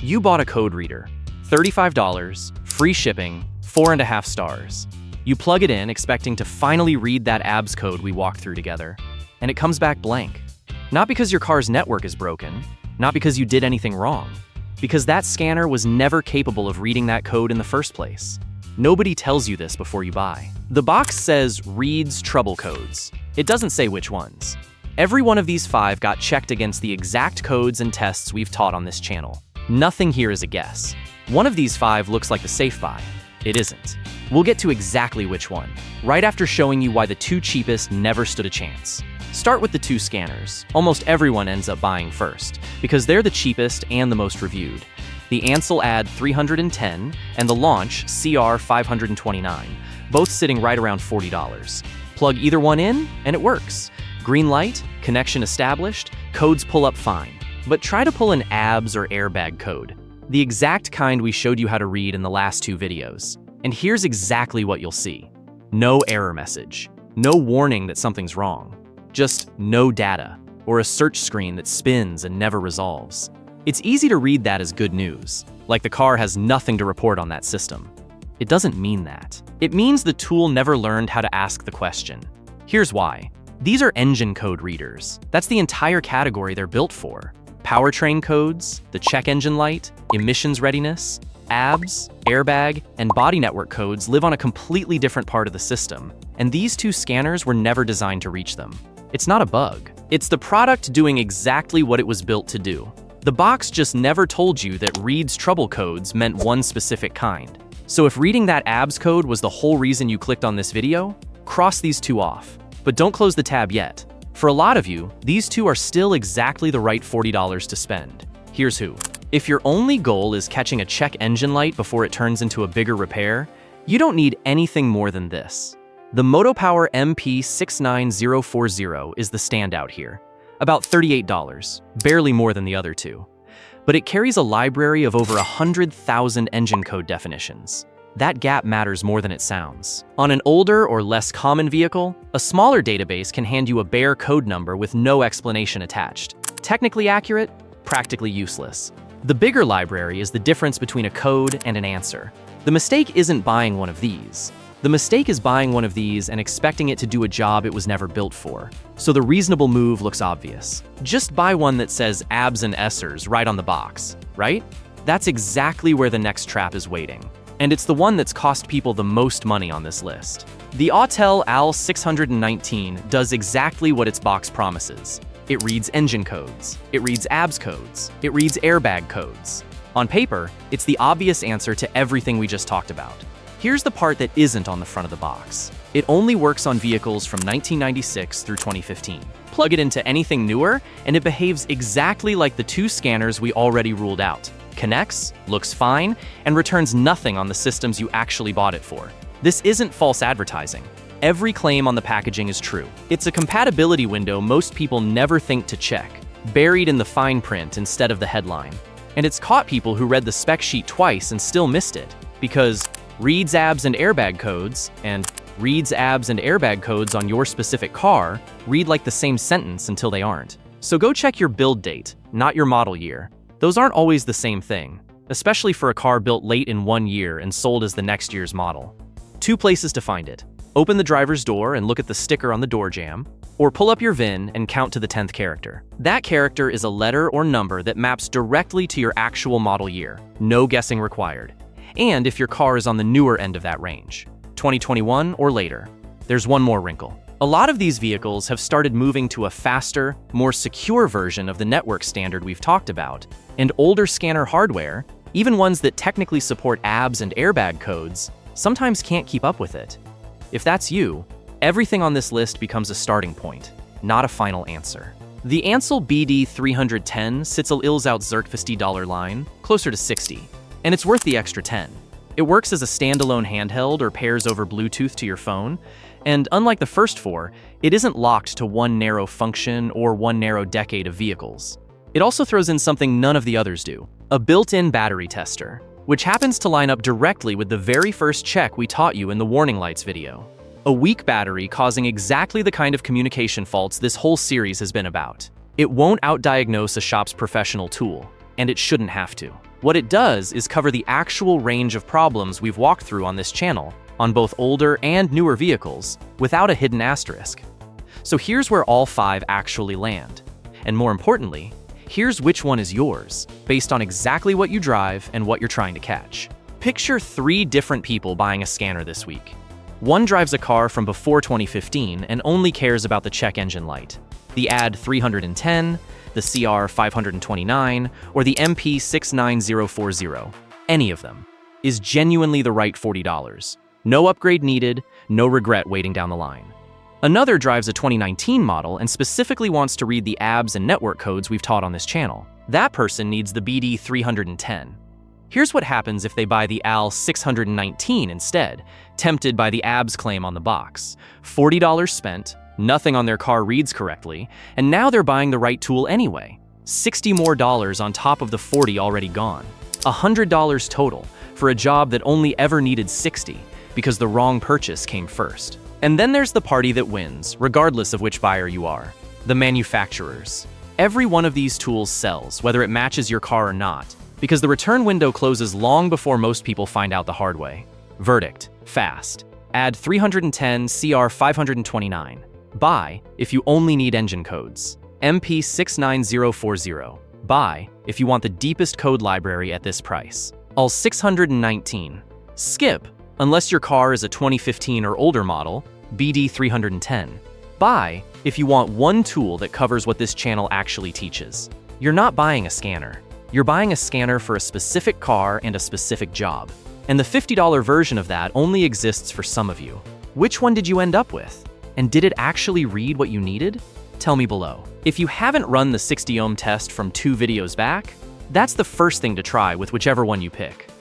You bought a code reader, $35, free shipping, 4.5 stars. You plug it in expecting to finally read that ABS code we walked through together, and it comes back blank. Not because your car's network is broken, not because you did anything wrong, because that scanner was never capable of reading that code in the first place. Nobody tells you this before you buy. The box says reads trouble codes. It doesn't say which ones. Every one of these 5 got checked against the exact codes and tests we've taught on this channel. Nothing here is a guess. One of these 5 looks like the safe buy. It isn't. We'll get to exactly which one, right after showing you why the 2 cheapest never stood a chance. Start with the 2 scanners. Almost everyone ends up buying first, because they're the cheapest and the most reviewed. The Ansel Ad 310 and the Launch CR 529, both sitting right around $40. Plug either one in, and it works. Green light, connection established, codes pull up fine. But try to pull an ABS or Airbag code, the exact kind we showed you how to read in the last 2 videos. And here's exactly what you'll see. No error message, no warning that something's wrong, just no data, or a search screen that spins and never resolves. It's easy to read that as good news, like the car has nothing to report on that system. It doesn't mean that. It means the tool never learned how to ask the question. Here's why. These are engine code readers. That's the entire category they're built for. Powertrain codes, the check engine light, emissions readiness, ABS, airbag, and body network codes live on a completely different part of the system, and these 2 scanners were never designed to reach them. It's not a bug. It's the product doing exactly what it was built to do. The box just never told you that reads trouble codes meant one specific kind. So if reading that ABS code was the whole reason you clicked on this video, cross these 2 off. But don't close the tab yet. For a lot of you, these 2 are still exactly the right $40 to spend. Here's who. If your only goal is catching a check engine light before it turns into a bigger repair, you don't need anything more than this. The Motopower MP69040 is the standout here. About $38, barely more than the other 2. But it carries a library of over 100,000 engine code definitions. That gap matters more than it sounds. On an older or less common vehicle, a smaller database can hand you a bare code number with no explanation attached. Technically accurate, practically useless. The bigger library is the difference between a code and an answer. The mistake isn't buying one of these. The mistake is buying one of these and expecting it to do a job it was never built for. So the reasonable move looks obvious. Just buy one that says ABS and ESSERS right on the box, right? That's exactly where the next trap is waiting. And it's the one that's cost people the most money on this list. The Autel AL 619 does exactly what its box promises. It reads engine codes, it reads ABS codes, it reads airbag codes. On paper, it's the obvious answer to everything we just talked about. Here's the part that isn't on the front of the box. It only works on vehicles from 1996 through 2015. Plug it into anything newer, and it behaves exactly like the 2 scanners we already ruled out. Connects, looks fine, and returns nothing on the systems you actually bought it for. This isn't false advertising. Every claim on the packaging is true. It's a compatibility window most people never think to check, buried in the fine print instead of the headline. And it's caught people who read the spec sheet twice and still missed it, because reads ABS and airbag codes, and reads ABS and airbag codes on your specific car read like the same sentence until they aren't. So go check your build date, not your model year. Those aren't always the same thing, especially for a car built late in one year and sold as the next year's model. 2 places to find it. Open the driver's door and look at the sticker on the door jamb, or pull up your VIN and count to the 10th character. That character is a letter or number that maps directly to your actual model year, no guessing required. And if your car is on the newer end of that range, 2021 or later. There's one more wrinkle. A lot of these vehicles have started moving to a faster, more secure version of the network standard we've talked about, and older scanner hardware, even ones that technically support ABS and airbag codes, sometimes can't keep up with it. If that's you, everything on this list becomes a starting point, not a final answer. The Ansel BD310 sits a ills out $50 line, closer to 60, and it's worth the extra 10. It works as a standalone handheld or pairs over Bluetooth to your phone, and unlike the first 4, it isn't locked to one narrow function or one narrow decade of vehicles. It also throws in something none of the others do, a built-in battery tester, which happens to line up directly with the very first check we taught you in the warning lights video. A weak battery causing exactly the kind of communication faults this whole series has been about. It won't outdiagnose a shop's professional tool, and it shouldn't have to. What it does is cover the actual range of problems we've walked through on this channel, on both older and newer vehicles, without a hidden asterisk. So here's where all 5 actually land. And more importantly, here's which one is yours, based on exactly what you drive and what you're trying to catch. Picture 3 different people buying a scanner this week. One drives a car from before 2015 and only cares about the check engine light, the AD 310, the CR 529, or the MP 69040. Any of them is genuinely the right $40. No upgrade needed, no regret waiting down the line. Another drives a 2019 model and specifically wants to read the ABS and network codes we've taught on this channel. That person needs the BD 310. Here's what happens if they buy the AL 619 instead, tempted by the ABS claim on the box. $40 spent, nothing on their car reads correctly, and now they're buying the right tool anyway. $60 more on top of the $40 already gone. $100 total for a job that only ever needed $60 because the wrong purchase came first. And then there's the party that wins, regardless of which buyer you are. The manufacturers. Every one of these tools sells, whether it matches your car or not, because the return window closes long before most people find out the hard way. Verdict: fast. Add 310 CR 529. Buy if you only need engine codes. MP 69040. Buy if you want the deepest code library at this price. All 619. Skip unless your car is a 2015 or older model, BD 310. Buy if you want one tool that covers what this channel actually teaches. You're not buying a scanner. You're buying a scanner for a specific car and a specific job. And the $50 version of that only exists for some of you. Which one did you end up with? And did it actually read what you needed? Tell me below. If you haven't run the 60 ohm test from 2 videos back, that's the first thing to try with whichever one you pick.